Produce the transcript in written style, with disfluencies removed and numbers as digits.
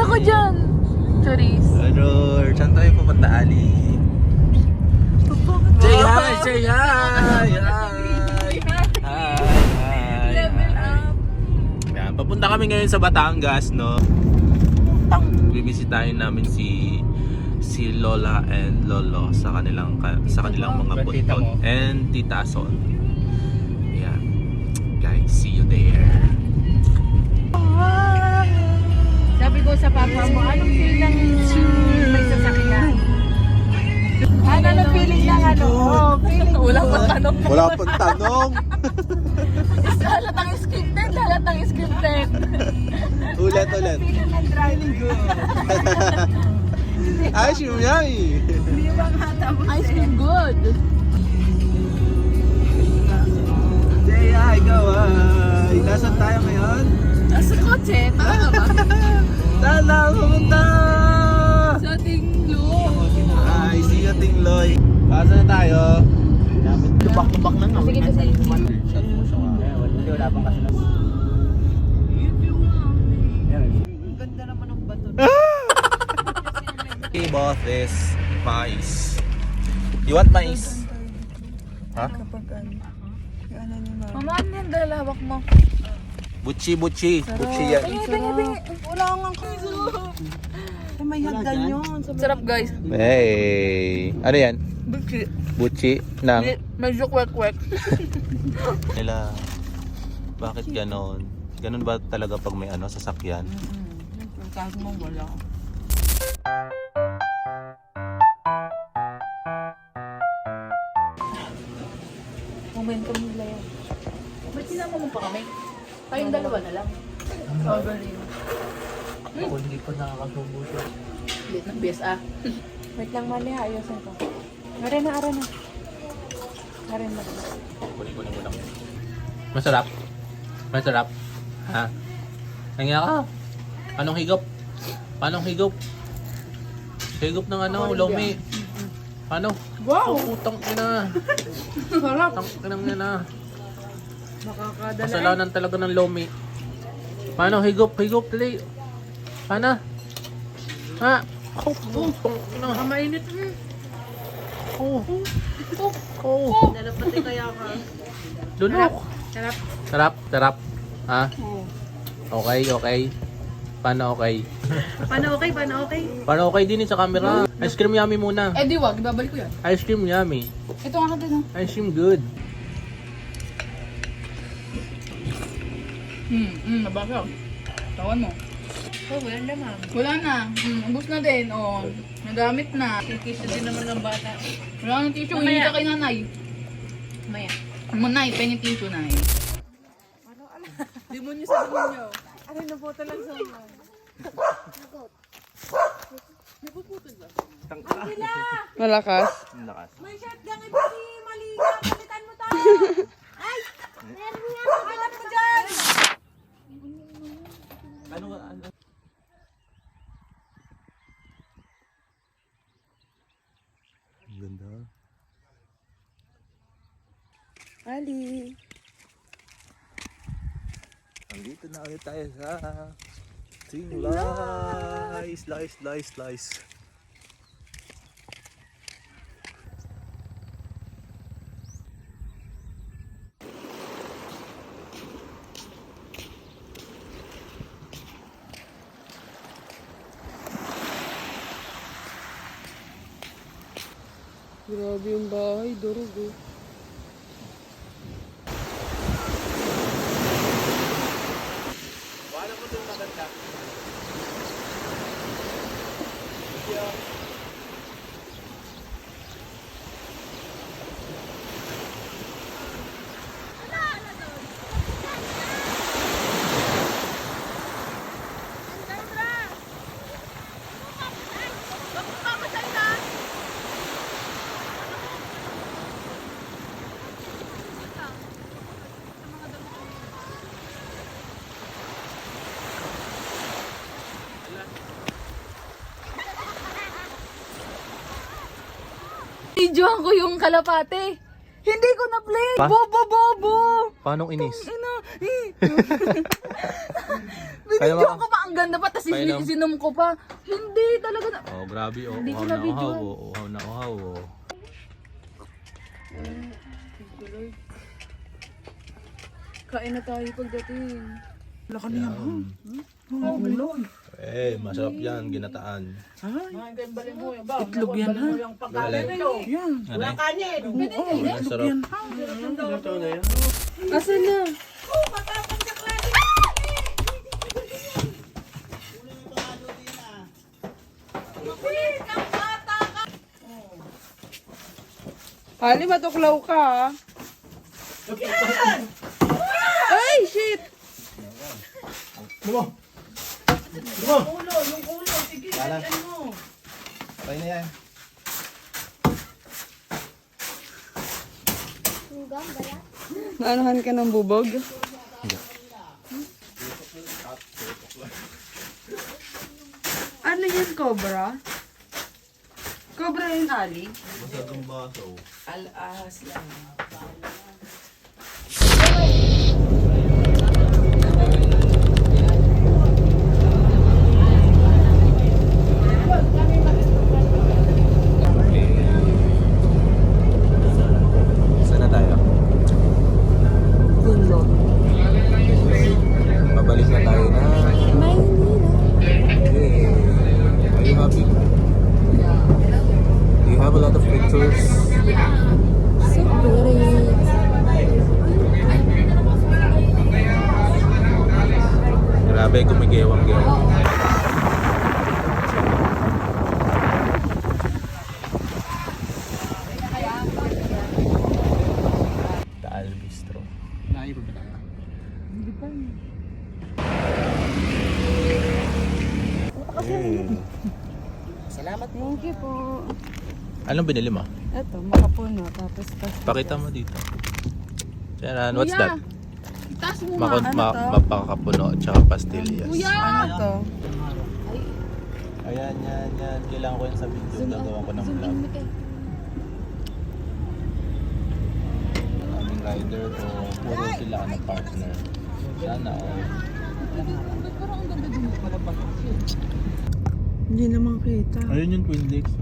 ako dyan. Charis. Ador, saan tayo pupunta, Ali? Say hi! Say hi! Hi! Level up. Yan, papunta kami ngayon sa Batangas, no? Bibisitahin namin si Lola and Lolo sa kanilang mga buntot and Tita Son. Yan. Guys, see you there. Sabi ko sa papa mo, anong feel ng may sasakyan? Anong feeling ng ano? Feeling. Wala pang tanong. Wala pang tanong. Halatang scripted. Ulit. Feeling ng driving ko. Ice cream yummy. Hindi bang hata mo? Ice cream good. Say hi, kawai. Nasaan tayo ngayon? Nasa kotse, tama ba? Saan na pumunta? Sa tinglo. Ay, see you, Tingloy. Saan na tayo? Tubak-tubak na nga. Sige kasi. Wala pang kasi. Ang ganda naman ng bato. We bought this mais. You want mais? Ha? Mama, ano yung dalawak mo? Butchi yan. Pingi. Wala kang May hagdan yun. Sarap guys. Hey! Ano yan? Butchi. Butchi ng... Medyo kwek-kwek. Nila. Bakit ganon? Ganon ba talaga pag may sasakyan? Kahit mo wala. Momentum nila yan. Ba't sinama mo pa kami? Kayong dalawa na lang. Ako hindi pa nakakasubo siya. Lit ng BSA. Wait lang, mali ha. Ayusin ko. Ara na. Ara na. Kunin mo lang. Masarap? Masarap? Ha? Nangyay ka? Anong higop? Anong higop? Higop ng lomi. Ano? Wow! Utang ina. Sarap! Utang ina. Makakadala. Kasalanan talaga ng lomi. Paano? Higop, dali. Paano? Ha? Utang ina. Mainit. Nalapati kaya ka. Lunok. Sarap. Sarap. Ha? Okay. Paano okay? Paano okay? Paano okay din sa camera? Ice cream yummy muna. Eh di wag, ibabalik ko yan. Ice cream yummy. Ito nga ka din. Ice cream good. Nabasa. Tawan mo. Oh, wala naman. Wala na. Ubus na din. Oh, nagamit na. Tissue din naman ng bata. Wala nang tissue. Mamaya. Hindi ka kay nanay. Maya. Nay, pengen tissue, nay. Demonyo sa demonyo. Ano, nabuto lang sa mga. Malakas. Lakas. May shotgun ito si Malika. Palitan mo tayo. Ay! Meron nga. Hanap ko dyan. Ano? Ganda. Ali. Andito na ulit tayo sa Slice. Grabe yung bahay, durog eh. Paano mo ito maganda? Videohan ko yung kalapate. Hindi ko na-play! Pa? Bobo! Paano inis? Ina! Kaya Binidyo maka- ko pa, ang ganda pa, tapos Kaya lang- isinom ko pa. Hindi talaga na. Oh, grabe. Oh, Hindi ko uhaw na na-videoan. uhaw. Oh, uhaw na uhaw. Oh. Kain na tayo pagdating. Eh, masarap yan, ginataan. Itlog yan ha. Yan. Ano? Masarap. Asan na? Hali, matuklaw ka ha. Ay, shit! Okay na yan. Naanahan ka ng bubog? Ano yan, cobra? Cobra yun, Ali? Masadong baso. Al-ahas lang. Saan na tayo? Pundo. Pabalik na tayo na. Yay. Are you happy? Do you have a lot of pictures? Grabe, gumigewang-gewang. Taal Bistro. Layo ba tayo? Salamat. Thank you po. Anong binili mo? Eto, makapuno. Tapos Pakita mo dito. Tiyan, what's that? Itaas mo Mapakapuno at saka pastillas. Ano to? Ayan, yan. Kailangan ko yan sa video. Gagawa ko ng vlog. Aming rider o puro sila na partner. Sana all. Hindi naman kita. Ayun yung Twin Lakes.